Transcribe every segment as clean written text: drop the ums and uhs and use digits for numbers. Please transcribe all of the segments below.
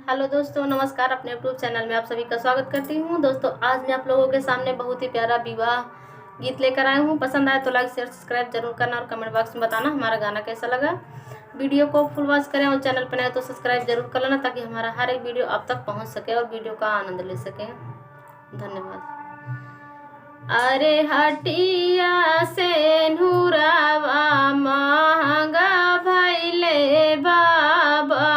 Hello दोस्तों, नमस्कार। अपने यूट्यूब चैनल में आप सभी का स्वागत करती हूँ। दोस्तों, आज मैं आप लोगों के सामने बहुत ही प्यारा विवाह गीत लेकर आई हूँ। पसंद आए तो लाइक शेयर सब्सक्राइब जरूर करना और कमेंट बॉक्स में बताना हमारा गाना कैसा लगा। वीडियो को फुल वॉच करें और चैनल पर नए तो सब्सक्राइब जरूर कर लेना ताकि हमारा हर एक वीडियो आप तक पहुँच सके और वीडियो का आनंद ले सकें। धन्यवाद। अरे हटिया से नूरावा महंगा भैले बाबा,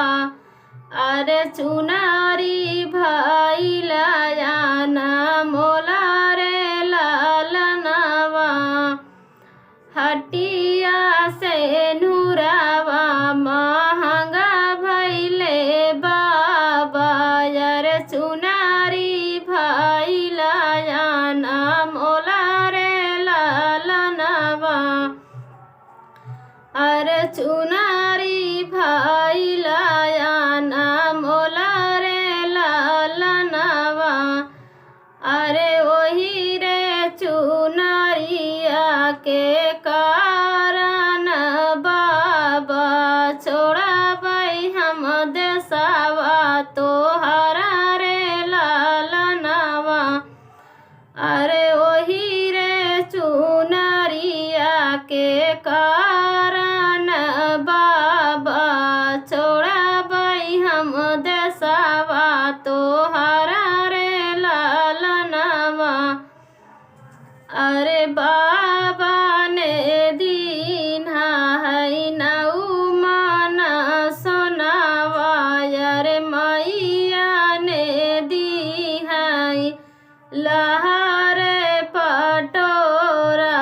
अरे चुनारी भैला याना मोला रे लालनवा। हटिया से नूरावा महंगा भैले बाबा, अरे चुनारी भैला याना मोला रे लालनवा। अरे चुनारी भैला याना मोला रे लालनवा। अरे वही रे चुनरिया के कारण बाबा, छोड़ा भाई हम देसावा तोहरा रे लालनवा। अरे वही रे चुनरिया के कारण बाबा, छोड़ा भाई हम देसावा तोहरा रे लालनवा। अरे बाबा ने दीना है नऊ मन सोनावा, अरे मैया ने दी है लहर पटोरा,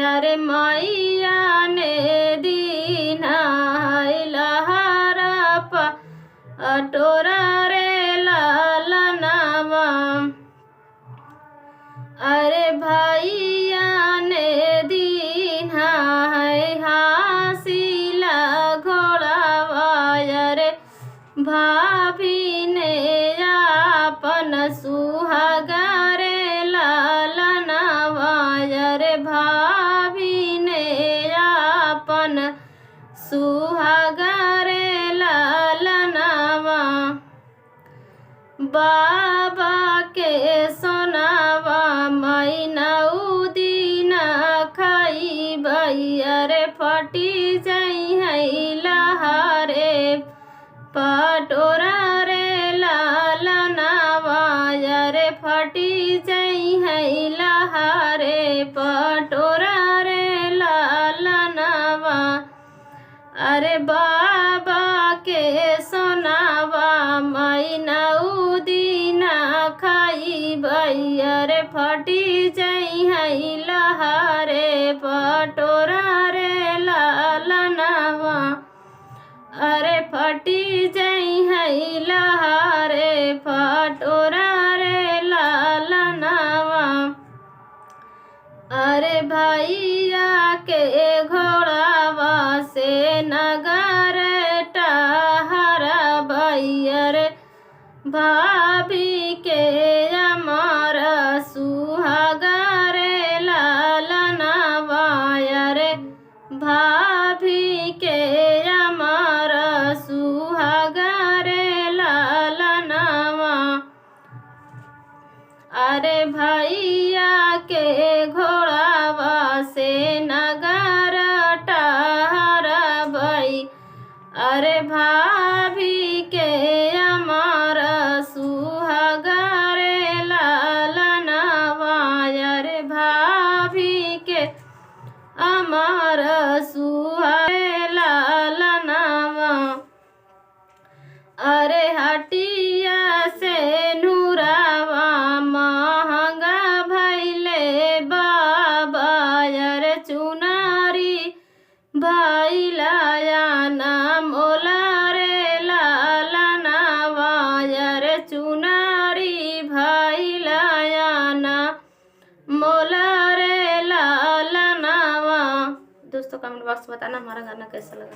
अरे मैया ने दीना है लहर पटोरा रे लालनवा। अरे भैया ने दीना है हासिला घोड़ावा, अरे भाभी ने आपन सुहागा रे लालनवा। अरे भाभी ने आपन सुहागा रे लालनवा। बाबा के सोनावा मैनऊ दीना खाई बई, अरे फटी जाई है लहरे पटोरा रे लालनवा। अरे फटी जाई है लहरे पटोरा रे लालनवा। अरे बाबा के सोनावा मैनऊ दीना खाई बई, अरे फटी जाई है लहरे पटोरा रे लालनवा। अरे फटी जाई है लहरे पटोरा रे लालनवा। अरे भैया के घोड़ावा से नगर टहरा बई, अरे भाभी के अमर सुहागा रे लालनवा। अरे भाभी के अमर सुहागा रे लालनवा। अरे भैया के घोड़ावा से नगर टहरा बई, अरे भाभी के अमर सुहागा रे लालनवा। अरे भाभी के अमर सुहागा रे लालनवा। अरे हटिया से नूरावा महंगा भैले बाबा, अरे चुनारी भैला याना मोला रे लालनवा। अरे चुनारी भैला याना मोला रे लालनवा। दोस्तों, कमेंट बॉक्स में बताना हमारा गाना कैसा लगा।